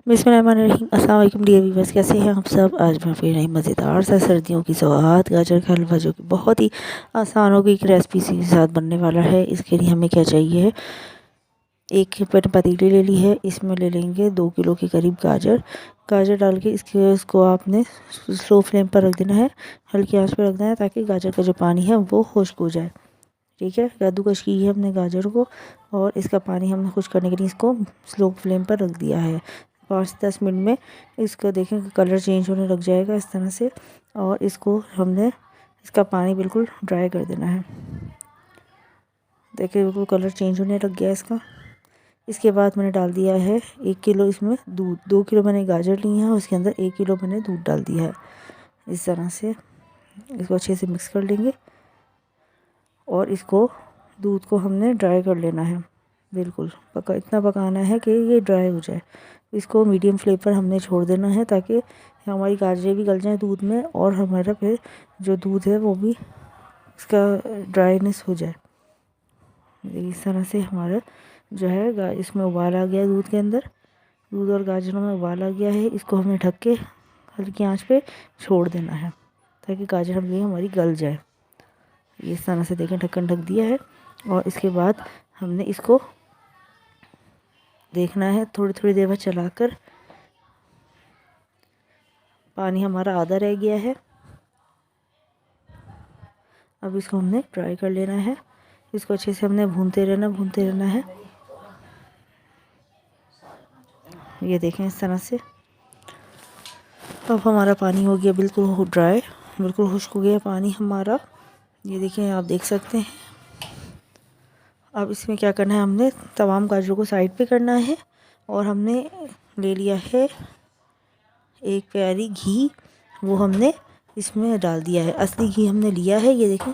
बिस्मिल्लाहिर्रहमानिर्रहीम। अस्सलाम वालेकुम डियर व्यूअर्स, कैसे हैं आप सब। आज मैं फिर नई मज़ेदार सा सर्दियों की सौगात गाजर का हलवा जो कि बहुत ही आसान होगी एक रेसिपी के साथ बनने वाला है। इसके लिए हमें क्या चाहिए, एक पतीली ले ली है, इसमें ले लेंगे 2 किलो के करीब गाजर डाल के इसको आपने स्लो फ्लेम पर रख देना है, हल्की आंच पर रखना है ताकि गाजर का जो पानी है वो खुश्क हो जाए। ठीक है, कद्दूकस की है हमने गाजर को और इसका पानी हमने खुश्क करने के लिए इसको स्लो फ्लेम पर रख दिया है। 5-10 मिनट में इसका देखें कलर चेंज होने लग जाएगा इस तरह से, और इसको हमने इसका पानी बिल्कुल ड्राई कर देना है। देखिए बिल्कुल कलर चेंज होने लग गया इसका। इसके बाद मैंने डाल दिया है 1 किलो इसमें दूध। 2 किलो मैंने गाजर ली है, उसके अंदर 1 किलो मैंने दूध डाल दिया है। इस तरह से इसको अच्छे से मिक्स कर लेंगे और इसको दूध को हमने ड्राई कर लेना है। बिल्कुल इतना पकाना है कि ये ड्राई हो जाए। इसको मीडियम फ्लेम पर हमने छोड़ देना है ताकि हमारी गाजरें भी गल जाएं दूध में और हमारा फिर जो दूध है वो भी इसका ड्राईनेस हो जाए। इस तरह से हमारा जो है इसमें उबाल आ गया, दूध के अंदर दूध और गाजरों में उबाल आ गया है। इसको हमें ढक के हल्की आंच पे छोड़ देना है ताकि गाजर हमारी गल जाए। इस तरह से देखें ढक्कन ढक दिया है और इसके बाद हमने इसको देखना है थोड़ी थोड़ी देर बाद चलाकर। पानी हमारा आधा रह गया है, अब इसको हमने ड्राई कर लेना है। इसको अच्छे से हमने भूनते रहना है। ये देखें इस तरह से अब हमारा पानी हो गया बिल्कुल ड्राई, बिल्कुल खुश्क हो गया पानी हमारा। ये देखें आप देख सकते हैं। अब इसमें क्या करना है, हमने तमाम गाजरों को साइड पे करना है और हमने ले लिया है 1 प्याली घी, वो हमने इसमें डाल दिया है। असली घी हमने लिया है, ये देखें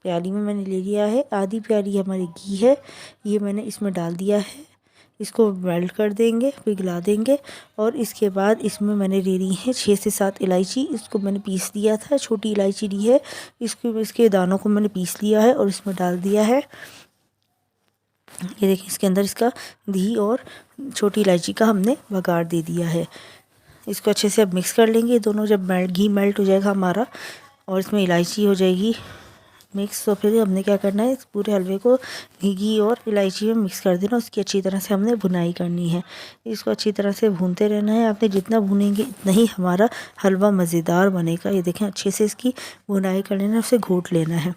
प्याली में मैंने ले लिया है। आधी प्याली हमारी घी है, ये मैंने इसमें डाल दिया है। इसको मेल्ट कर देंगे, पिघला देंगे और इसके बाद इसमें मैंने ले ली है 6 से 7 इलायची। इसको मैंने पीस दिया था, छोटी इलायची ली है, इसके दानों को मैंने पीस लिया है और इसमें डाल दिया है। ये देखिए इसके अंदर इसका घी और छोटी इलायची का हमने बघार दे दिया है। इसको अच्छे से अब मिक्स कर लेंगे। दोनों जब घी मेल्ट हो जाएगा हमारा और इसमें इलायची हो जाएगी मिक्स, तो फिर हमने क्या करना है, इस पूरे हलवे को घी और इलायची में मिक्स कर देना। उसकी अच्छी तरह से हमने भुनाई करनी है। इसको अच्छी तरह से भूनते रहना है। आपने जितना भूनेंगे इतना ही हमारा हलवा मज़ेदार बनेगा। ये देखें अच्छे से इसकी भुनाई कर लेना, उसे घोट लेना है।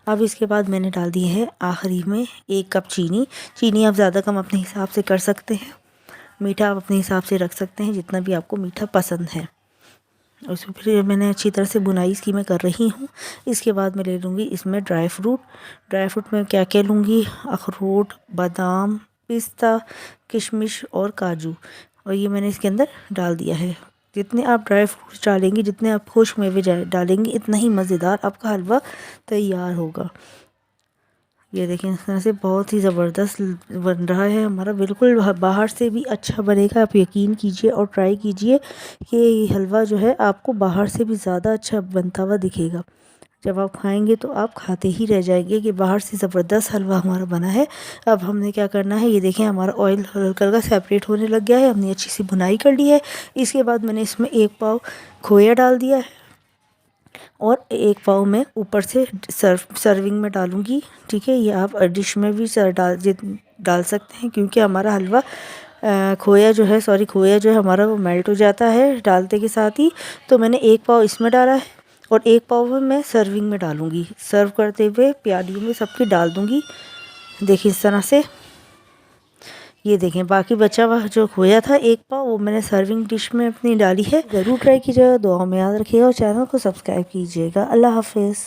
अब इसके बाद मैंने डाल दी है आखिरी में 1 कप चीनी आप ज़्यादा कम अपने हिसाब से कर सकते हैं। मीठा आप अपने हिसाब से रख सकते हैं जितना भी आपको मीठा पसंद है। उसमें फिर मैंने अच्छी तरह से बुनाई इसकी मैं कर रही हूँ। इसके बाद मैं ले लूँगी इसमें ड्राई फ्रूट में क्या क्या लूँगी, अखरोट, बादाम, पिस्ता, किशमिश और काजू, और ये मैंने इसके अंदर डाल दिया है। जितने आप ड्राई फ्रूट्स डालेंगे, जितने आप खुश मेवे डालेंगे, इतना ही मज़ेदार आपका हलवा तैयार होगा। ये देखें इस तरह से बहुत ही ज़बरदस्त बन रहा है हमारा, बिल्कुल बाहर से भी अच्छा बनेगा। आप यकीन कीजिए और ट्राई कीजिए कि ये हलवा जो है आपको बाहर से भी ज़्यादा अच्छा बनता हुआ दिखेगा। जब आप खाएंगे तो आप खाते ही रह जाएंगे कि बाहर से ज़बरदस्त हलवा हमारा बना है। अब हमने क्या करना है, ये देखें हमारा ऑयल हल्का हल्का सेपरेट होने लग गया है। हमने अच्छी सी भुनाई कर ली है। इसके बाद मैंने इसमें 1 पाव खोया डाल दिया है और 1 पाव में ऊपर से सर्विंग में डालूँगी। ठीक है, ये आप डिश में भी डाल सकते हैं क्योंकि हमारा हलवा खोया जो है हमारा वो मेल्ट हो जाता है डालते के साथ ही। तो मैंने 1 पाव इसमें डाला है और 1 पाव में मैं सर्विंग में डालूँगी। सर्व करते हुए प्यालियों में सबकी डाल दूँगी। देखिए इस तरह से। ये देखें बाकी बचा हुआ जो खोया था 1 पाव, वो मैंने सर्विंग डिश में अपनी डाली है। ज़रूर ट्राई कीजिएगा, दुआओं में याद रखिएगा और चैनल को सब्सक्राइब कीजिएगा। अल्लाह हाफिज़।